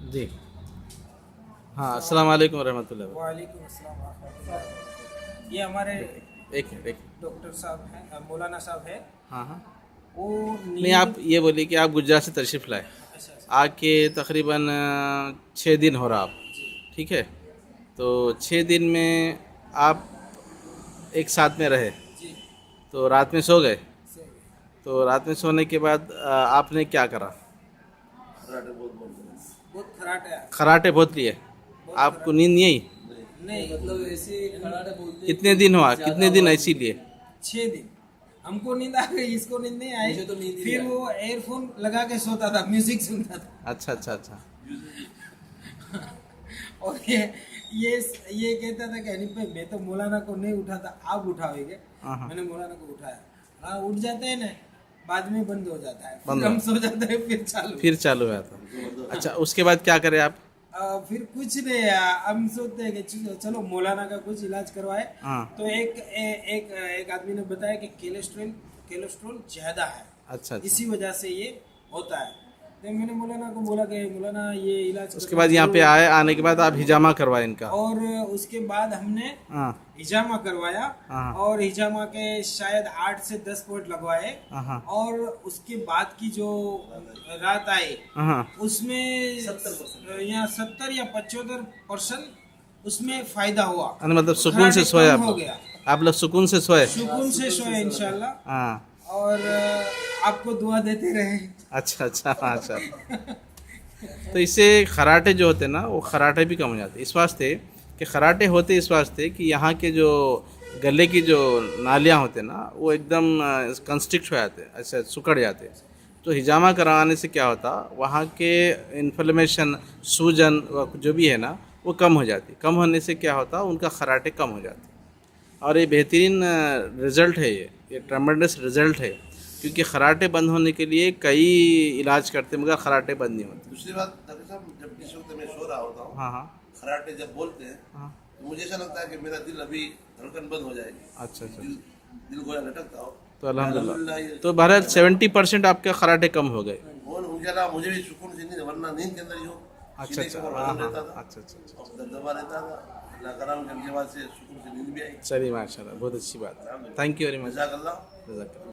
जी हाँ, अस्सलाम वालेकुम रहमतुल्लाह। वालेकुम अस्सलाम रहमतुल्लाह। ये हमारे एक मिनट, एक मिनट। डॉक्टर साहब हैं, मौलाना साहब है। हाँ हाँ। वो नहीं, नींद। आप ये बोलिए कि आप गुजरात से तशरीफ़ लाए, अच्छा अच्छा। आके तकरीबन 6 दिन हो रहा आप, जी ठीक है। तो 6 दिन में आप एक साथ में रहे, जी। तो रात में सो गए। सो गए। तो रात में सोने के बाद आपने क्या करा? बहुत खराटा है। खराटे बहुत लिए, बहुत आपको खराटा। नींद नहीं आई? नहीं मतलब ऐसे खराटे बोलते हैं कितने कि दिन हुआ, ज्यादा कितने दिन आवाज ऐसी लिए? 6 दिन। हमको नींद आ गई, इसको नींद नहीं आई। मुझे तो नींद ही फिर नहीं आई। वो एयरफोन लगा के सोता था, म्यूजिक सुनता था। अच्छा अच्छा अच्छा। और ये कहता था कि अनिल भाई मैं तो मौलाना को नहीं उठाता, आप उठाओगे। हाँ हाँ। मैंने मौलाना को उठाया। हाँ उठ जाते हैं ना, बाद में बंद हो जाता है, बंद फिर हम हो। सो जाते हैं, फिर चालू। फिर चालू हुआ था। अच्छा, उसके बाद क्या करें आप? फिर कुछ नहीं, हम सोचते हैं कि चलो मौलाना का कुछ इलाज करवाए। हाँ। तो एक आदमी ने बताया कि कोलेस्ट्रॉल ज्यादा है, अच्छा अच्छा। इसी वजह से ये होता है। तो मैंने मौलाना को बोला कि मौलाना ये इलाज उसके करना बाद यहाँ पे जरूर है। आए, आने के बाद आप हिजामा करवाए इनका? और उसके बाद हमने हाँ हिजामा करवाया। हाँ। और हिजामा के शायद 8 से 10 पॉइंट लगवाए। हाँ और उसके बाद की जो रात आई हाँ। उसमें 70% या 70 या 75% उसमें फायदा हुआ। अरे मतलब सुकून से खराटे सोए कम आप हो लोग? गया। आप लोग सुकून से सोए? सुकून से सोए इंशाल्लाह। हाँ। और आपको दुआ देते रहे। अच्छा अच्छा अच्छा। तो इससे खराटे जो होते हैं ना, वो खराटे भी कम हो जाते हैं। इस वास्ते कि खराटे होते इस वास्ते कि यहाँ के जो गले की जो नालियाँ होते हैं ना, वो एकदम कंस्ट्रिक्ट हो जाते हैं, ऐसे सुकड़ जाते हैं। तो हिजामा कराने से क्या होता, वहाँ के इन्फ्लेमेशन, सूजन जो भी है ना, वो कम हो जाती। कम होने से क्या होता, उनका खराटे कम हो जाते। और ये बेहतरीन रिज़ल्ट है, ये ट्रमेंडस रिज़ल्ट है। क्योंकि खराटे बंद होने के लिए कई इलाज करते हैं, मगर खराटे बंद नहीं होते। दूसरी बात डॉक्टर साहब, जब जिस वक्त मैं सो रहा होता हूँ, हाँ हाँ खराटे जब बोलते हैं हाँ। तो मुझे ऐसा लगता है कि मेरा दिल अभी धड़कन बंद हो जाएगी। अच्छा अच्छा। दिल गोया लटकता हो। तो अल्हम्दुलिल्लाह, ये तो बहरहाल 70% आपके खराटे कम हो गए। वो मुझे लगा, मुझे भी सुकून से नींद, वरना नींद के अंदर जो अच्छा सीने अच्छा। के ऊपर हाँ वजन हाँ। रहता था अच्छा अच्छा अच्छा। और दबदबा रहता था। अल्लाह कराम के बाद से सुकून से नींद भी आई। चलिए माशाल्लाह, बहुत अच्छी बात है। Thank you very much. जज़ाकल्लाह।